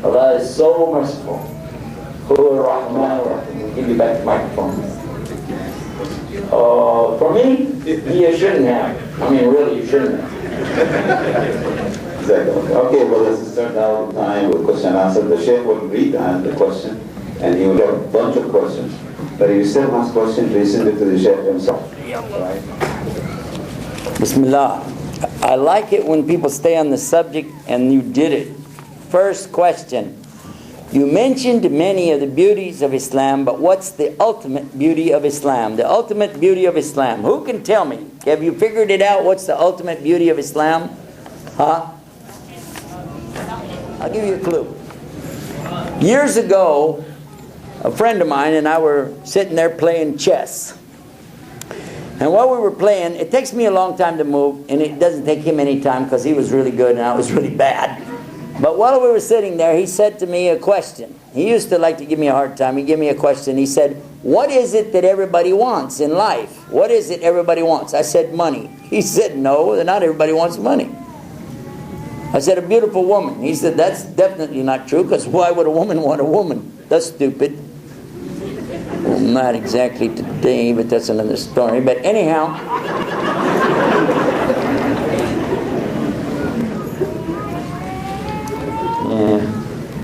Allah is so merciful. We'll give you back the microphone. For me, you shouldn't have. I mean, really, you shouldn't have. Exactly. Okay, well, let's start now with time with question and answer. The Sheikh will read the question, and he will have a bunch of questions. But if you still have questions, please send it to the Sheikh himself. Right? Bismillah. I like it when people stay on the subject, and you did it. First question. You mentioned many of the beauties of Islam, but what's the ultimate beauty of Islam? The ultimate beauty of Islam. Who can tell me? Have you figured it out? What's the ultimate beauty of Islam? Huh? I'll give you a clue. Years ago, a friend of mine and I were sitting there playing chess. And while we were playing, it takes me a long time to move, and it doesn't take him any time because he was really good and I was really bad. But while we were sitting there, he said to me a question. He used to like to give me a hard time. He gave me a question. He said, what is it that everybody wants in life? What is it everybody wants? I said, money. He said, no, not everybody wants money. I said, a beautiful woman. He said, that's definitely not true, because why would a woman want a woman? That's stupid. Well, not exactly today, but that's another story. But anyhow,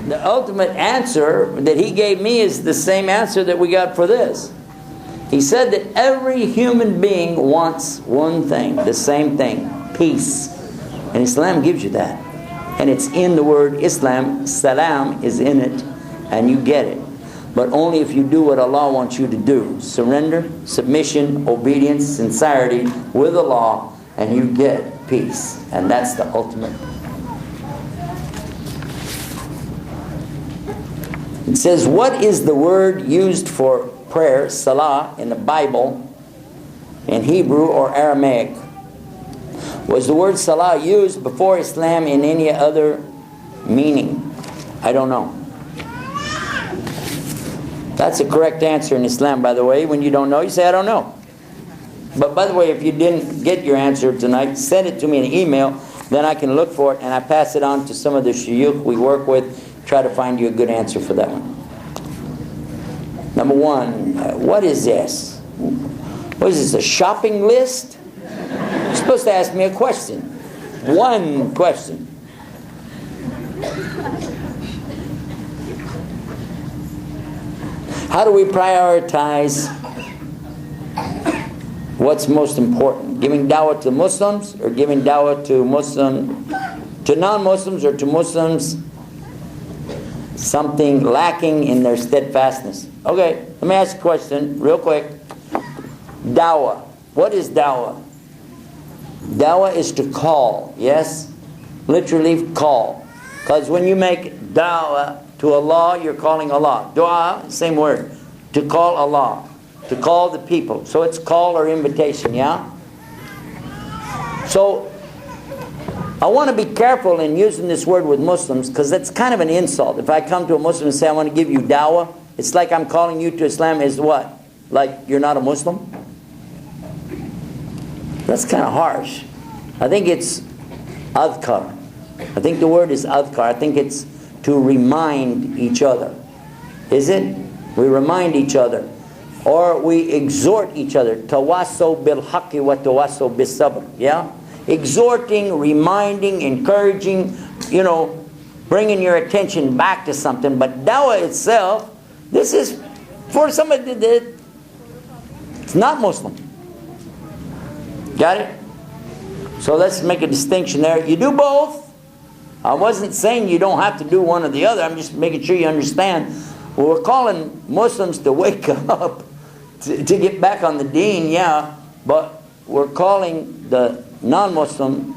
the ultimate answer that he gave me is the same answer that we got for this. He said that every human being wants one thing, the same thing, peace. And Islam gives you that. And it's in the word Islam. Salam is in it, and you get it. But only if you do what Allah wants you to do. Surrender, submission, obedience, sincerity with Allah, and you get peace. And that's the ultimate. It says, what is the word used for prayer, salah, in the Bible, in Hebrew or Aramaic? Was the word salah used before Islam in any other meaning? I don't know. That's a correct answer in Islam, by the way. When you don't know, you say, I don't know. But by the way, if you didn't get your answer tonight, send it to me in an email. Then I can look for it, and I pass it on to some of the shuyukh we work with. Try to find you a good answer for that one. Number one, what is this? What is this, a shopping list? You're supposed to ask me a question. One question. How do we prioritize what's most important? Giving dawah to Muslims, or giving dawah to non-Muslims, or to Muslims something lacking in their steadfastness? Okay, let me ask a question real quick. Dawah. What is dawah? Dawah is to call, yes? Literally call. Because when you make dawah to Allah, you're calling Allah. Dua, same word. To call Allah. To call the people. So it's call or invitation, yeah? So, I want to be careful in using this word with Muslims, because that's kind of an insult. If I come to a Muslim and say, I want to give you dawah, it's like I'm calling you to Islam is what? Like you're not a Muslim? That's kind of harsh. I think it's adhkar. I think the word is adhkar. I think it's to remind each other. Is it? We remind each other. Or we exhort each other. Tawasaw bil haqqi wa tawasaw bis sabr. Yeah? Exhorting, reminding, encouraging, bringing your attention back to something. But dawah itself, this is for somebody that it's not Muslim. Got it? So let's make a distinction there. You do both. I wasn't saying you don't have to do one or the other. I'm just making sure you understand. Well, we're calling Muslims to wake up, to get back on the deen, yeah. But we're calling the non-Muslim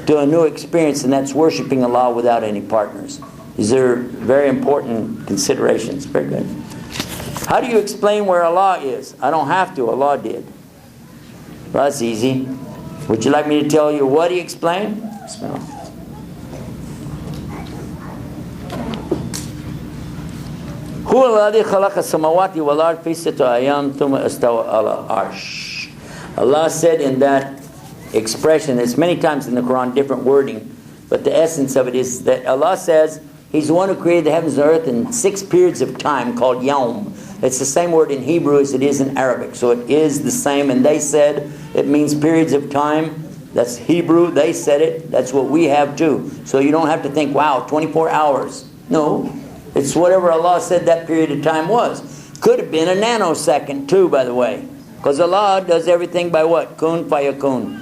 to a new experience, and that's worshiping Allah without any partners. These are very important considerations. Very good. How do you explain where Allah is? I don't have to. Allah did. Well, that's easy. Would you like me to tell you what He explained? Bismillah. Allah said in that expression, there's many times in the Quran different wording, but the essence of it is that Allah says He's the one who created the heavens and earth in 6 periods of time called Yom. It's the same word in Hebrew as it is in Arabic. So it is the same. And they said it means periods of time. That's Hebrew. They said it. That's what we have too. So you don't have to think, wow, 24 hours. No. It's whatever Allah said that period of time was. Could have been a nanosecond too, by the way. Because Allah does everything by what? Kun fayakun.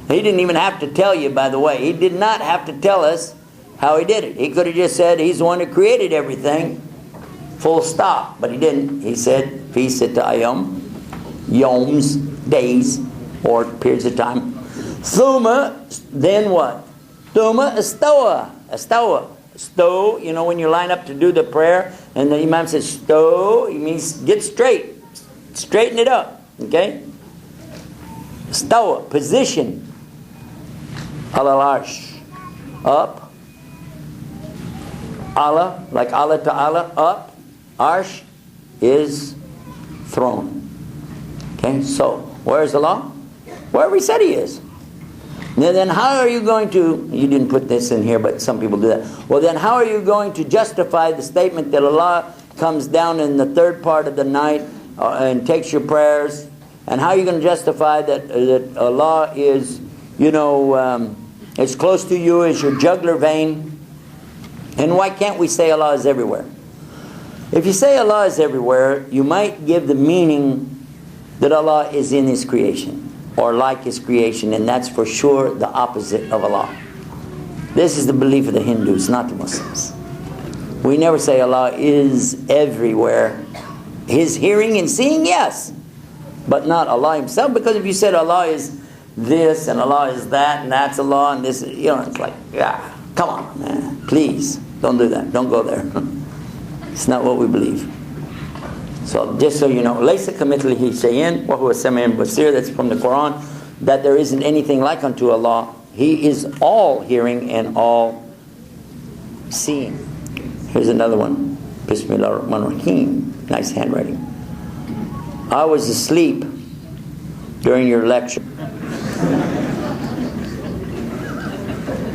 He didn't even have to tell you, by the way. He did not have to tell us how He did it. He could have just said He's the one who created everything. Full stop. But He didn't. He said, Fi sitta ayam, yoms, days, or periods of time. Thumma, then what? Thumma astawa. Astawa. Stow, you know when you line up to do the prayer and the Imam says stow, it means get straight. Straighten it up. Okay? Stawa, position. Alal arsh. Up. Allah, like Allah Ta'ala, up. Arsh is throne. Okay, so where's Allah? Wherever He said He is. Now then how are you going to, you didn't put this in here, but some people do that. Well then how are you going to justify the statement that Allah comes down in the third part of the night and takes your prayers? And how are you going to justify that Allah is, as close to you as your jugular vein? And why can't we say Allah is everywhere? If you say Allah is everywhere, you might give the meaning that Allah is in His creation, or like His creation, and that's for sure the opposite of Allah. This is the belief of the Hindus, not the Muslims. We never say Allah is everywhere. His hearing and seeing, yes, but not Allah Himself, because if you said Allah is this and Allah is that and that's Allah and this, it's like, yeah, come on, man, please, don't do that, don't go there. It's not what we believe. So just so you know, لَيْسَ كَمِثْلِهِ شَيْءٍ وَهُوَ السَّمِيعُ الْبَصِيرُ. That's from the Quran, that there isn't anything like unto Allah. He is all hearing and all seeing. Here's another one. Bismillah ar-Rahman ar-Rahim. Nice handwriting. I was asleep during your lecture.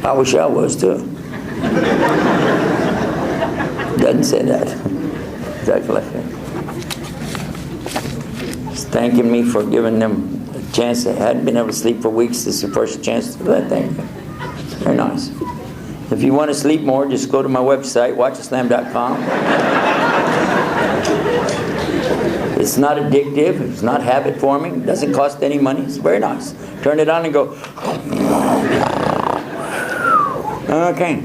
I wish I was too. Doesn't say that. Exactly. He's thanking me for giving them a chance. They hadn't been able to sleep for weeks. This is the first chance to do that. Thank you. Very nice. If you want to sleep more, just go to my website, watchislam.com. It's not addictive. It's not habit forming. It doesn't cost any money. It's very nice. Turn it on and go. Okay.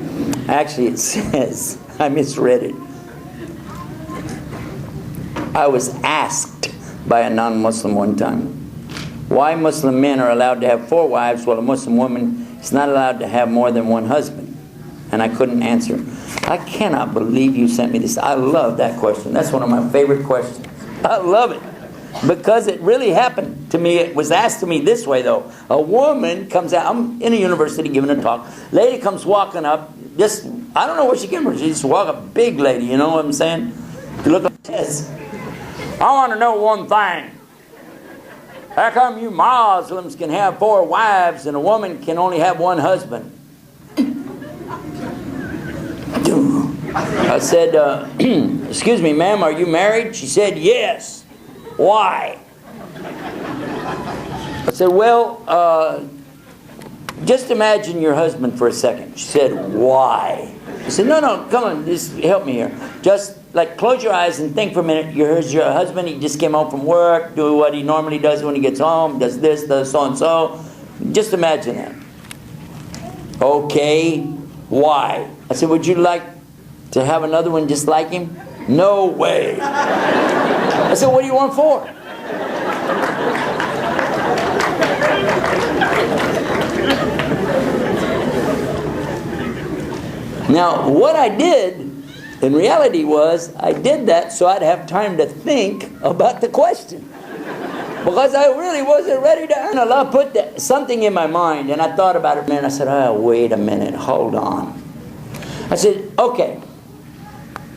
Actually, it says, I misread it. I was asked by a non-Muslim one time why Muslim men are allowed to have 4 wives while a Muslim woman is not allowed to have more than 1 husband. And I couldn't answer. I cannot believe you sent me this. I love that question. That's one of my favorite questions. I love it. Because it really happened to me. It was asked to me this way though. A woman comes out. I'm in a university giving a talk. Lady comes walking up. Just, I don't know where she came from. She just walked up. Big lady, you know what I'm saying? You look like this. I want to know one thing. How come you Muslims can have 4 wives and a woman can only have 1 husband? I said, excuse me, ma'am, are you married? She said, yes. Why? I said, well, just imagine your husband for a second. She said, why? I said, no, come on, just help me here. Just like close your eyes and think for a minute. Here's your husband, he just came home from work, doing what he normally does when he gets home, does this, does so and so. Just imagine that. Okay, why? I said, would you like to have another one just like him? No way. I said, what do you want for? Now, what I did, in reality was, I did that so I'd have time to think about the question. Because I really wasn't ready to, and Allah put something in my mind, and I thought about it, man. I said, oh, wait a minute, hold on. I said, okay,